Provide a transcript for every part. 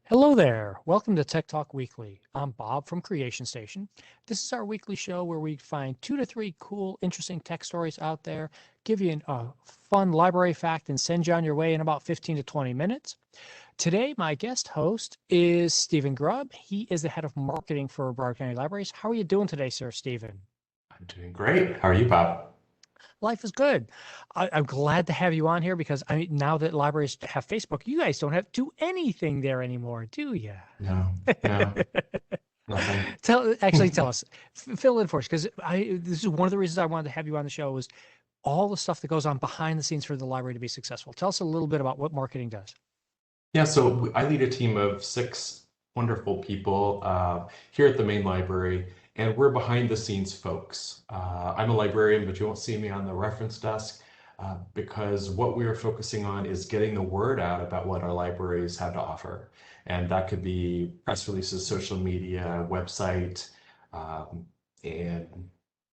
Hello there. Welcome to Tech Talk Weekly. I'm Bob from Creation Station. This is our weekly show where we find 2 to 3 cool, interesting tech stories out there, give you a fun library fact, and send you on your way in about 15 to 20 minutes. Today, my guest host is Stephen Grubb. He is the head of marketing for Broward County Libraries. How are you doing today, sir, Stephen? I'm doing great. How are you, Bob? Life is good. I'm glad to have you on here because now that libraries have Facebook, you guys don't have to do anything there anymore, do you? No, no, nothing. Tell us, fill in for us, because this is one of the reasons I wanted to have you on the show is all the stuff that goes on behind the scenes for the library to be successful. Tell us a little bit about what marketing does. Yeah, so I lead a team of 6 wonderful people here at the main library, and we're behind the scenes folks. I'm a librarian, but you won't see me on the reference desk because what we are focusing on is getting the word out about what our libraries have to offer. And that could be press releases, social media, website, and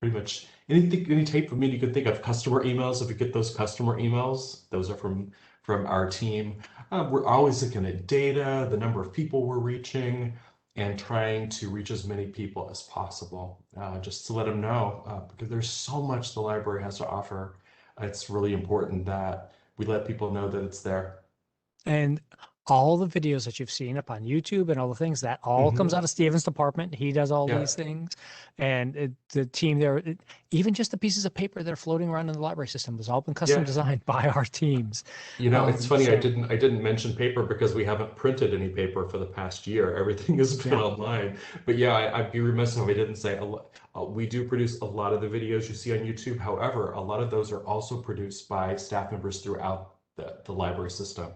pretty much anything, any type of media you could think of. Customer emails, if you get those customer emails, those are from our team. We're always looking at data, the number of people we're reaching, and trying to reach as many people as possible, just to let them know, because there's so much the library has to offer. It's really important that we let people know that it's there. And all the videos that you've seen up on YouTube and all the things, that all comes Hmm. out of Steven's department. He does all Yeah, these things. And the team there, even just the pieces of paper that are floating around in the library system has all been custom yeah. designed by our teams. It's funny, I So didn't mention paper because we haven't printed any paper for the past year. Everything has been yeah, online. But yeah, I'd be remiss if I didn't say we do produce a lot of the videos you see on YouTube. However, a lot of those are also produced by staff members throughout the library system.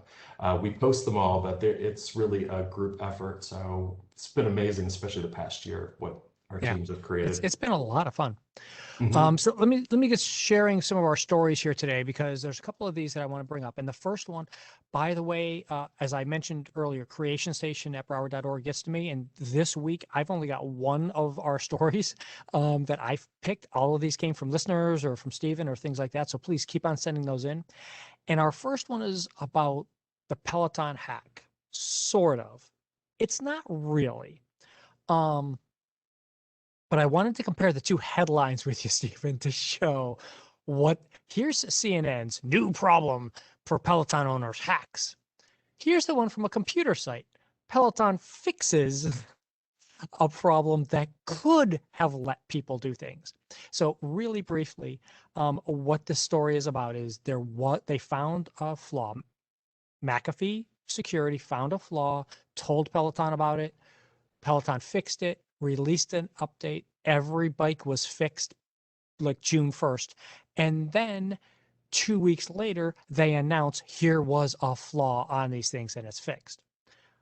We post them all, but it's really a group effort. So it's been amazing, especially the past year, what our yeah. teams have It's created. it's been a lot of fun. Hmm. So let me get sharing some of our stories here today because there's a couple of these that I want to bring up. And the first one, by the way, as I mentioned earlier, Creation Station at Broward.org gets to me. And this week, I've only got one of our stories that I've picked. All of these came from listeners or from Stephen or things like that. So please keep on sending those in. And our first one is about the Peloton hack, sort of. It's not really. Um, but I wanted to compare the two headlines with you, Stephen, to show what here's CNN's new problem for Peloton owners hacks. Here's the one from a computer site. Peloton fixes a problem that could have let people do things. So really briefly, what this story is about is they found a flaw. McAfee security found a flaw, told Peloton about it. Peloton fixed it, released an update. Every bike was fixed like June 1st. And then 2 weeks later, they announce here was a flaw on these things and it's fixed.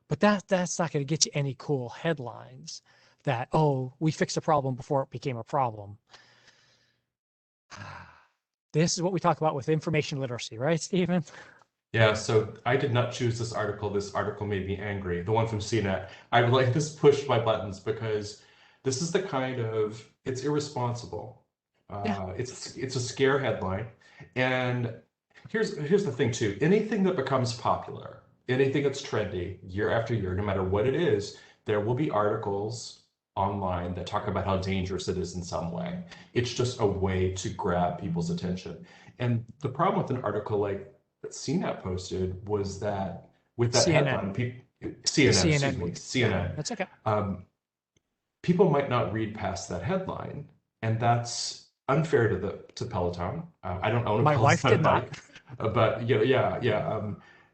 But that's not going to get you any cool headlines that, oh, we fixed a problem before it became a problem. This is what we talk about with information literacy, right, Stephen? Yeah, so I did not choose this article. This article made me angry. The one from CNET. I would like this pushed my buttons because this is the kind of it's irresponsible. Yeah. It's a scare headline. And here's the thing too. Anything that becomes popular, anything that's trendy year after year, no matter what it is, there will be articles online that talk about how dangerous it is in some way. It's just a way to grab people's attention. And the problem with an article like that CNET posted was that with that CNN, headline, the CNN, excuse CNN me, one. Yeah, CNN, that's okay. um, people might not read past that headline, and that's unfair to Peloton. I don't own a My wife Peloton did not. bike, but yeah, yeah.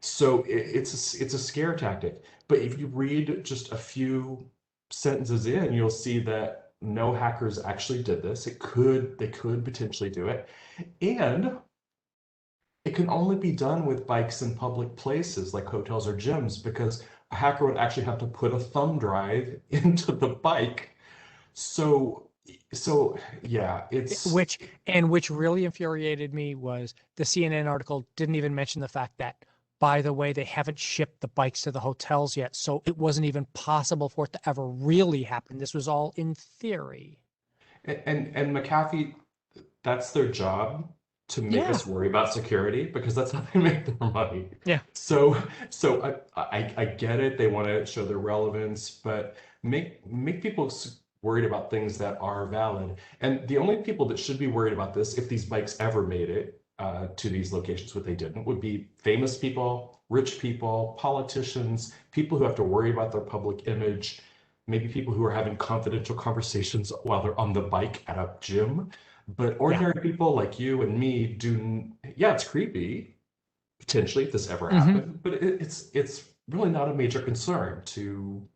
So it's a scare tactic. But if you read just a few sentences in, you'll see that no hackers actually did this. They could potentially do it, and it can only be done with bikes in public places like hotels or gyms because a hacker would actually have to put a thumb drive into the bike. So, so yeah, it's Which really infuriated me was the CNN article didn't even mention the fact that, by the way, they haven't shipped the bikes to the hotels yet, so it wasn't even possible for it to ever really happen. This was all in theory. and McAfee, that's their job. to make Yeah. us worry about security because that's how they make their money. Yeah. So, so I get it. They want to show their relevance, but make people worried about things that are valid. And the only people that should be worried about this, if these bikes ever made it to these locations, what they didn't, would be famous people, rich people, politicians, people who have to worry about their public image, maybe people who are having confidential conversations while they're on the bike at a gym. But Yeah. ordinary people like you and me do, yeah, it's creepy, potentially, if this ever Hmm. happened, but it's really not a major concern to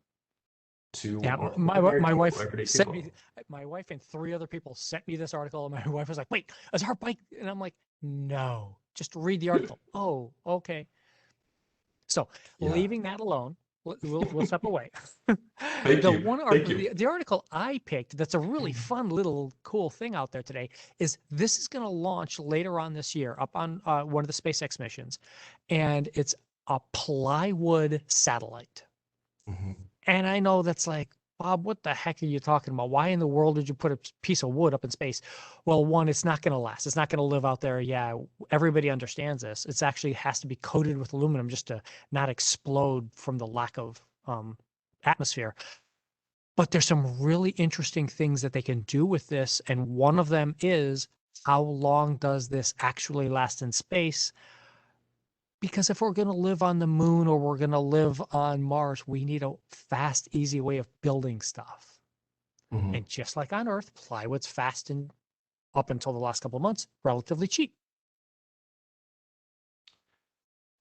Yeah. ordinary My people, wife everyday sent people. me, my wife and three other people sent me this article, and my wife was like, "Wait, is our bike?" And I'm like, "No, just read the article." Oh, okay. So Yeah. leaving that alone, we'll step away. Thank The you. one Thank article, you. the article I picked that's a really fun little cool thing out there today is this is going to launch later on this year up on one of the SpaceX missions, and it's a plywood satellite. Mhm. And I know that's like, Bob, what the heck are you talking about? Why in the world did you put a piece of wood up in space? Well, one, it's not going to last. It's not going to live out there. Yeah, everybody understands this. It's actually has to be coated with aluminum just to not explode from the lack of atmosphere. But there's some really interesting things that they can do with this. And one of them is, how long does this actually last in space? Because if we're going to live on the moon or we're going to live on Mars, we need a fast, easy way of building stuff. Mhm. And just like on Earth, plywood's fast and up until the last couple of months, relatively cheap.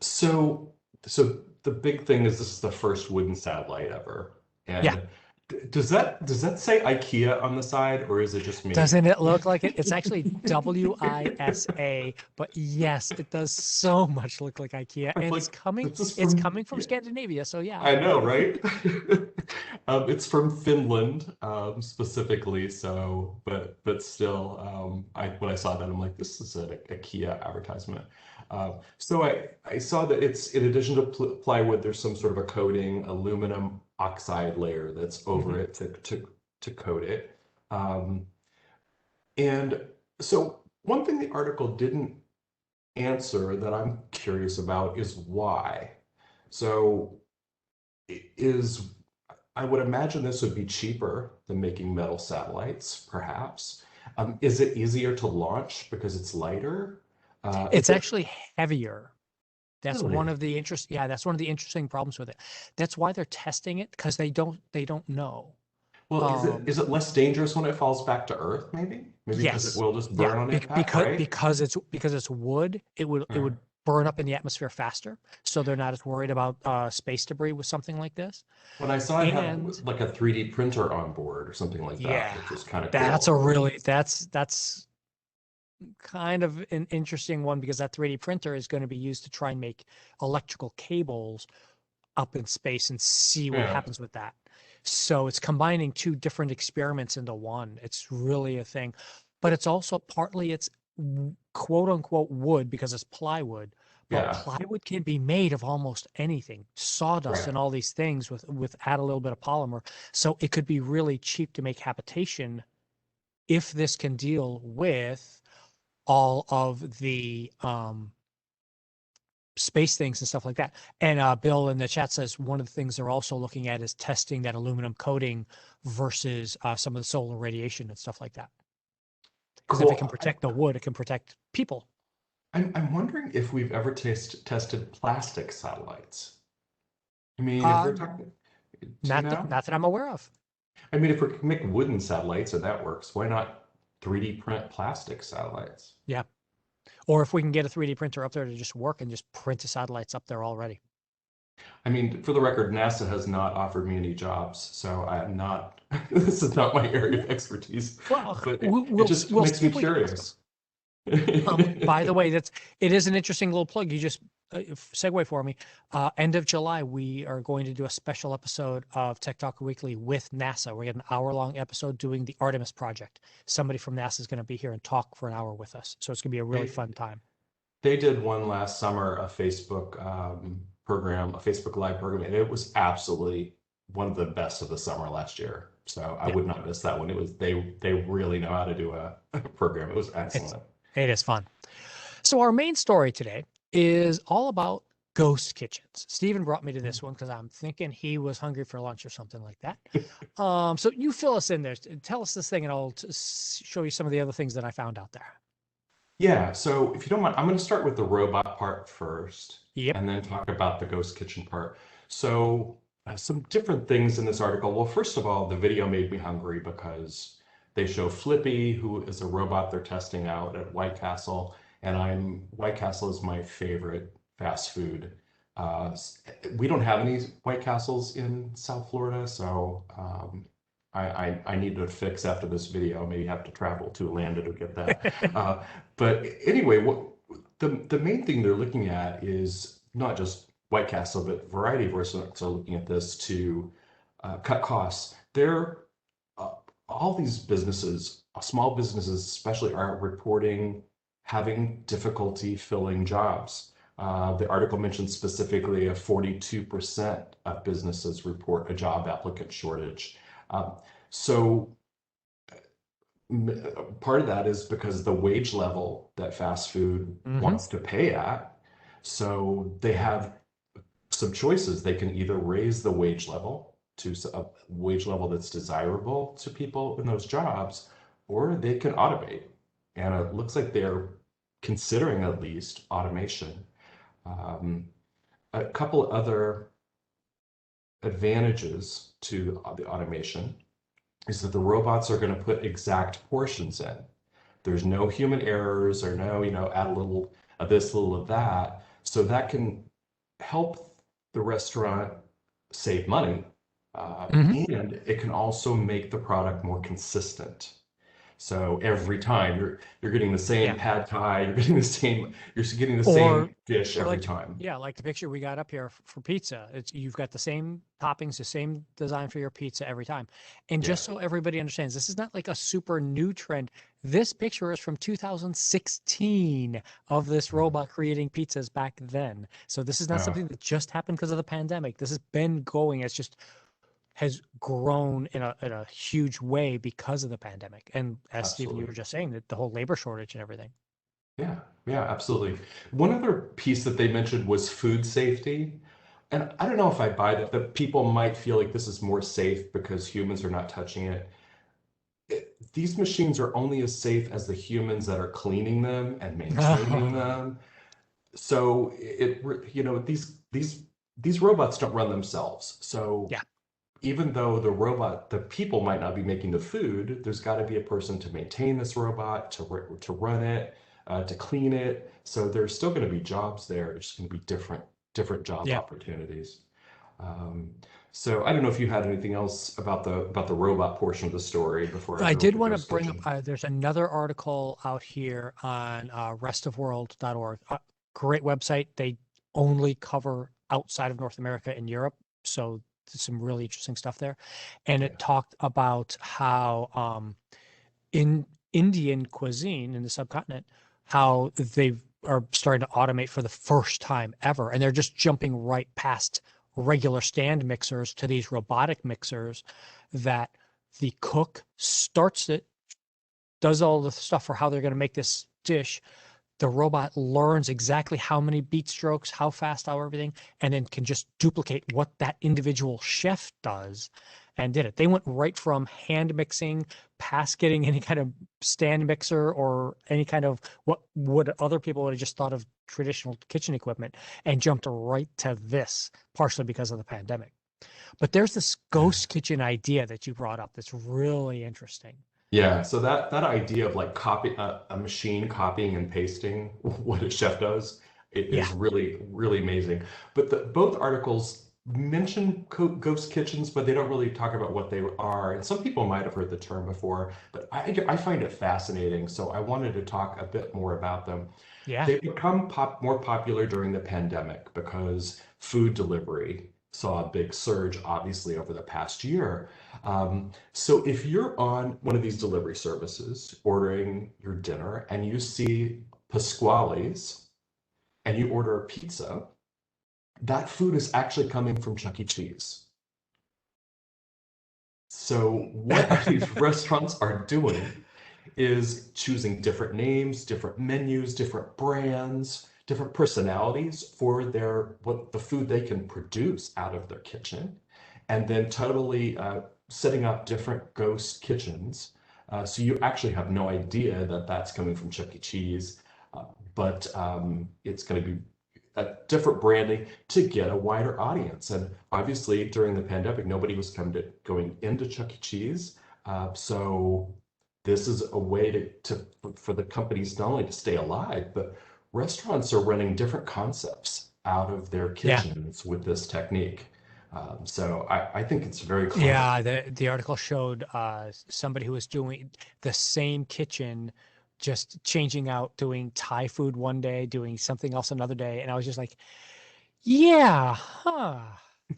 So, so the big thing is this is the first wooden satellite ever. Yeah. And does that say IKEA on the side, or is it just me? Doesn't it look like it? It's actually WISA, but yes, it does so much look like IKEA. I'm And like, this is it's from, coming from yeah, Scandinavia. So yeah. I know, right? It's from Finland, specifically. So, but still, I when I saw that, I'm like, this is an IKEA advertisement. So I saw that it's in addition to plywood, there's some sort of a coating, aluminum oxide layer that's over Mhm. it to coat it. Um, and so one thing the article didn't answer that I'm curious about is why. So is I would imagine this would be cheaper than making metal satellites, perhaps. Is it easier to launch because it's lighter? Is It's it actually heavier. That's one really? of the yeah, that's one of the interesting problems with it. That's why they're testing it because they don't know. Well, is it Um, is it less dangerous when it falls back to Earth, maybe? Maybe because it yes. will just Yeah, burn on impact, right? because it's wood, it Uh, would burn up in the atmosphere faster, so they're not as worried about space debris with something like this. When I saw it had And like a 3D printer on board or something like that, yeah, which was kind of that's a cool. really that's kind of an interesting one because that 3D printer is going to be used to try and make electrical cables up in space and see what Yeah, happens with that. So it's combining two different experiments into one. It's really a thing. But it's also partly it's quote unquote wood because it's plywood. But yeah, plywood can be made of almost anything, sawdust right. and all these things with add a little bit of polymer. So it could be really cheap to make habitation if this can deal with all of the space things and stuff like that. And Bill in the chat says one of the things they're also looking at is testing that aluminum coating versus some of the solar radiation and stuff like that. Because if it can Cool. protect the wood, it can protect people. I'm wondering if we've ever tested plastic satellites. I mean, if Uh, we're talking, do you know? not that I'm aware of. I mean, if we can make wooden satellites and that works, why not 3D print plastic satellites? Yeah. Or if we can get a 3D printer up there to just work and just print the satellites up there already. I mean, for the record, NASA has not offered me any jobs, so I'm not, this is not my area of expertise, Well, but it just we'll makes see me if we can ask them. curious. By the way, it is an interesting little plug. You just segue for me. End of July, we are going to do a special episode of Tech Talk Weekly with NASA. We get an hour-long episode doing the Artemis project. Somebody from NASA is going to be here and talk for an hour with us. So it's going to be a really They fun time. they did one last summer, a Facebook program, a Facebook Live program, and it was absolutely one of the best of the summer last year. So I Yeah, would not miss that one. It was they really know how to do a program. It was it's excellent. It is fun. So our main story today is all about ghost kitchens. Stephen brought me to this one because I'm thinking he was hungry for lunch or something like that. So you fill us in there. Tell us this thing, and I'll show you some of the other things that I found out there. Yeah, so if you don't mind, I'm going to start with the robot part first Yep. and then talk about the ghost kitchen part. So, some different things in this article. Well, first of all, the video made me hungry because they show Flippy, who is a robot they're testing out at White Castle, and White Castle is my favorite fast food. We don't have any White Castles in South Florida, so I need to fix after this video. Maybe have to travel to Atlanta to get that. But anyway, the main thing they're looking at is not just White Castle, but a variety of restaurants are looking at this to cut costs. Uh, all these businesses, small businesses especially, are reporting having difficulty filling jobs. The article mentions specifically a 42% of businesses report a job applicant shortage. Um, so part of that is because the wage level that fast food Hmm. wants to pay at. So they have some choices. They can either raise the wage level to a wage level that's desirable to people in those jobs, or they can automate. And it looks like they're considering at least automation. Um, a couple other advantages to the automation is that the robots are going to put exact portions in. There's no human errors or no, add a little of this, a little of that. So that can help the restaurant save money. Hmm. And it can also make the product more consistent. So every time you're getting the same Yeah. pad thai, you're getting the Or same dish or every like time. yeah, like the picture we got up here for pizza. It's you've got the same toppings, the same design for your pizza every time. And Yeah. just so everybody understands, this is not like a super new trend. This picture is from 2016 of this robot creating pizzas back then. So this is not Uh, something that just happened because of the pandemic. This has been going. It's just has grown in a huge way because of the pandemic. And as Stephen, you Absolutely. were just saying, that the whole labor shortage and everything. Yeah, yeah, absolutely. One other piece that they mentioned was food safety. And I don't know if I buy that people might feel like this is more safe because humans are not touching it. These machines are only as safe as the humans that are cleaning them and maintaining them. So these robots don't run themselves. So Yeah. even though the people might not be making the food, there's got to be a person to maintain this robot, to run it, to clean it. So there's still going to be jobs there. It's just going to be different job Yeah. opportunities. Um, so I don't know if you had anything else about the robot portion of the story before I I go with did the want to ghost bring up, kitchen. there's another article out here on restofworld.org. Great website. They only cover outside of North America and Europe. So there's some really interesting stuff there. And Yeah. it talked about how in Indian cuisine in the subcontinent, how they are starting to automate for the first time ever. And they're just jumping right past regular stand mixers to these robotic mixers that the cook starts it, does all the stuff for how they're going to make this dish. The robot learns exactly how many beat strokes, how fast, how everything, and then can just duplicate what that individual chef does and did it. They went right from hand mixing, past getting any kind of stand mixer or any kind of what would other people would have just thought of traditional kitchen equipment and jumped right to this, partially because of the pandemic. But there's this ghost kitchen idea that you brought up that's really interesting. Yeah, so that idea of like a machine copying and pasting what a chef does, it Yeah. is really amazing. But both articles mention ghost kitchens, but they don't really talk about what they are. And some people might have heard the term before, but I find it fascinating. So I wanted to talk a bit more about them. Yeah. They've become more popular during the pandemic because food delivery saw a big surge, obviously, over the past year. So if you're on one of these delivery services ordering your dinner and you see Pasquale's and you order a pizza, that food is actually coming from Chuck E. Cheese. So what these restaurants are doing is choosing different names, different menus, different brands, different personalities for what the food they can produce out of their kitchen, and then totally setting up different ghost kitchens. So you actually have no idea that that's coming from Chuck E. Cheese, but it's going to be a different branding to get a wider audience. And obviously, during the pandemic, nobody was going into Chuck E. Cheese. So this is a way for the companies not only to stay alive, but restaurants are running different concepts out of their Yeah. kitchens with this technique. So I think it's very clever. Yeah, the article showed somebody who was doing the same kitchen, just changing out, doing Thai food one day, doing something else another day, and I was just like, yeah, huh.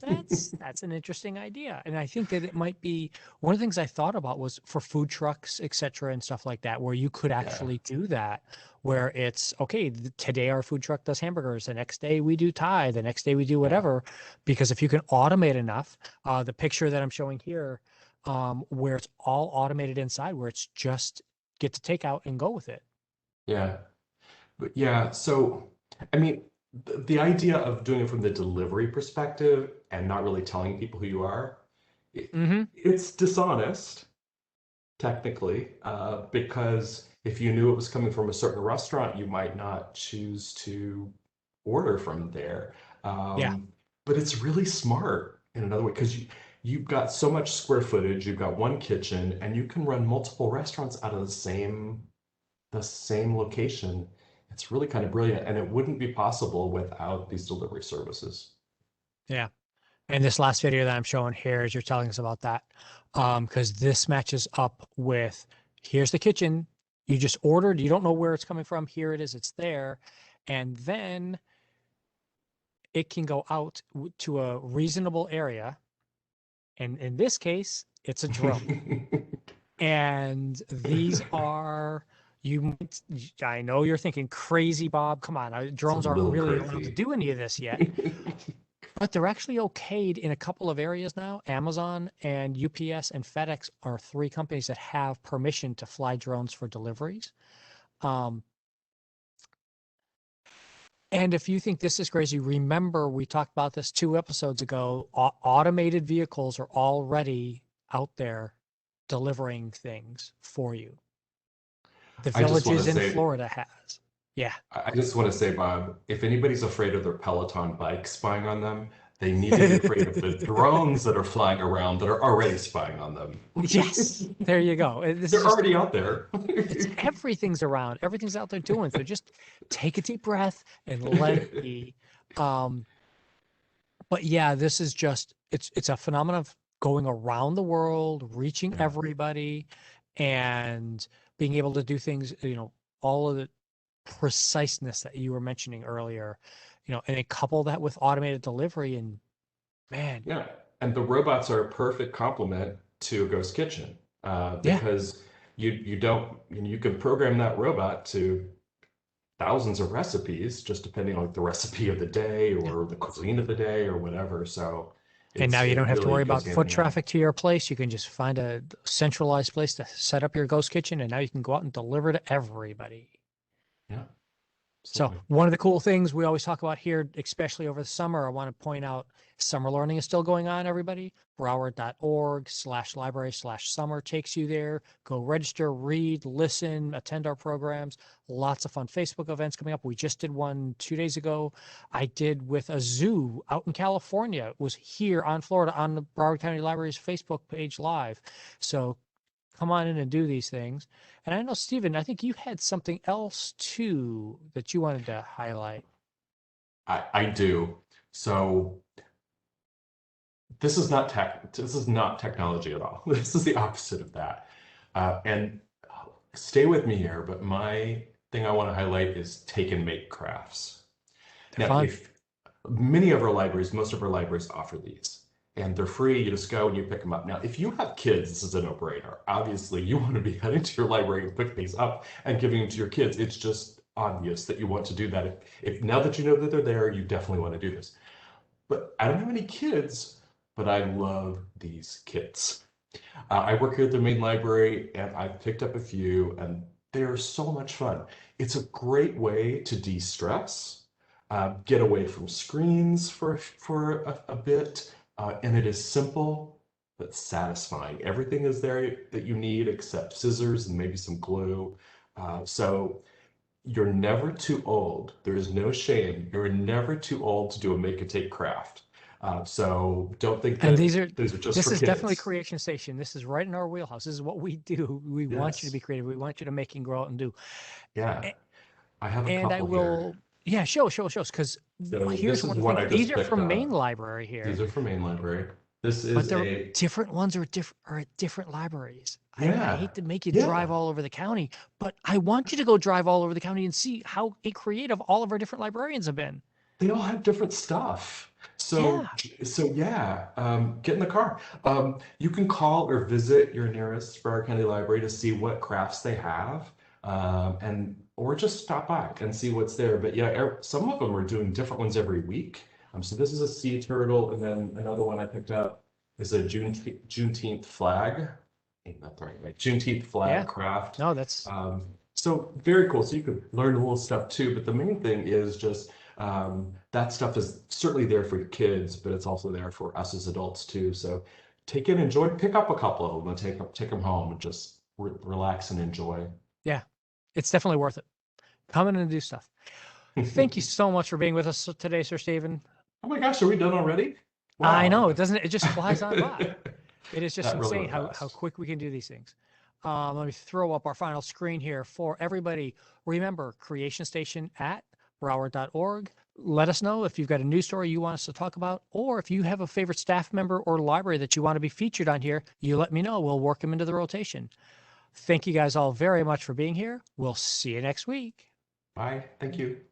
That's an interesting idea. And I think that it might be one of the things I thought about was for food trucks, et cetera, and stuff like that, where you could Yeah, actually do that, where it's okay, today our food truck does hamburgers, the next day we do Thai, the next day we do yeah, whatever. Because if you can automate enough, the picture that I'm showing here, where it's all automated inside, where it's just get to take out and go with it. yeah. But yeah, so I mean, the idea of doing it from the delivery perspective and not really telling people who you are, it, Hmm. it's dishonest, technically, because if you knew it was coming from a certain restaurant, you might not choose to order from there. Yeah. But it's really smart in another way because you've got so much square footage, you've got one kitchen, and you can run multiple restaurants out of the same location. It's really kind of brilliant, and it wouldn't be possible without these delivery services. Yeah. And this last video that I'm showing here is you're telling us about that. Because this matches up with here's the kitchen. You just ordered, you don't know where it's coming from. Here it is, it's there. And then it can go out to a reasonable area. And in this case, it's a drone. And these are, I know you're thinking crazy, Bob. Come on, It's a drones aren't little really allowed to crazy. do any of this yet. But they're actually okayed in a couple of areas now. Amazon and UPS and FedEx are three companies that have permission to fly drones for deliveries. Um, and if you think this is crazy, remember we talked about this 2 episodes ago. Automated vehicles are already out there delivering things for you. The I just want to villages in say, Florida has. Yeah. I just want to say, Bob, if anybody's afraid of their Peloton bikes spying on them, they need to be afraid of the drones that are flying around that are already spying on them. Yes. There you go. This is They're just already out there. it's everything's around, everything's out there doing. So just take a deep breath and let it be. Um, but yeah, this is just it's a phenomenon of going around the world, reaching Yeah. everybody, and being able to do things, all of the preciseness that you were mentioning earlier, and then couple that with automated delivery and man, Yeah, and the robots are a perfect complement to a ghost kitchen yeah, because you don't you can program that robot to thousands of recipes just depending on like the recipe of the day yeah. or the cuisine of the day or whatever. So And now you it don't have to really worry goes about hand foot in hand. traffic to your place. You can just find a centralized place to set up your ghost kitchen, and now you can go out and deliver to everybody. Yeah, So absolutely. one of the cool things we always talk about here, especially over the summer, I want to point out summer learning is still going on, everybody. Broward.org/library/summer takes you there. Go register, read, listen, attend our programs. Lots of fun Facebook events coming up. We just did one 2 days ago. I did with a zoo out in California. It was here on Florida on the Broward County Library's Facebook page live. So come on in and do these things. And I know, Stephen, I think you had something else too that you wanted to highlight. I do. So this is not technology at all. This is the opposite of that. And stay with me here, but my thing I want to highlight is take and make crafts. They're Now, fun. if many of our libraries, most of our libraries offer these, and they're free. You just go and you pick them up. Now, if you have kids, this is a no-brainer. Obviously, you want to be heading to your library and pick these up and giving them to your kids. It's just obvious that you want to do that. If now that you know that they're there, you definitely want to do this. But I don't have any kids, but I love these kits. I work here at the main library and I've picked up a few and they're so much fun. It's a great way to de-stress, get away from screens for a bit, and it is simple but satisfying. Everything is there that you need except scissors and maybe some glue. So you're never too old. There is no shame. You're never too old to do a make and take craft. So don't think And that these are just this for is definitely kids. Creation Station. This is right in our wheelhouse. This is what we do. We want you to Yes. be creative. We want you to make and grow out and do. Yeah. I have a And I couple here. will, yeah, show, because So here's this is one one thing. I These just are picked from main up. library These here, are from main library. This but is they're a, different ones are at different libraries. I yeah, hate to make you drive yeah. all over the county, but I want you to go drive all over the county and see how creative all of our different librarians have been. They all have different stuff. So, Yeah. so yeah, get in the car. You can call or visit your nearest Broward County Library to see what crafts they have, and or just stop by and see what's there. But yeah, some of them are doing different ones every week. So this is a sea turtle, and then another one I picked up is a Juneteenth flag. Ain't that the right way? Juneteenth flag Yeah. craft. No, that's So very cool. So you could learn a little stuff too, but the main thing is just that stuff is certainly there for your kids, but it's also there for us as adults too. So take it, enjoy, pick up a couple of them and take them home and just relax and enjoy. yeah. It's definitely worth it. Come in and do stuff. Thank you so much for being with us today, Sir Stephen. Oh my gosh, are we done already? I Wow. know it doesn't. It just flies on by. It is just That really insane went how fast. quick we can do these things. Let me throw up our final screen here for everybody. Remember, Creation Station at Broward.org. Let us know if you've got a news story you want us to talk about, or if you have a favorite staff member or library that you want to be featured on here, you let me know. We'll work them into the rotation. Thank you guys all very much for being here. We'll see you next week. Bye. Thank you.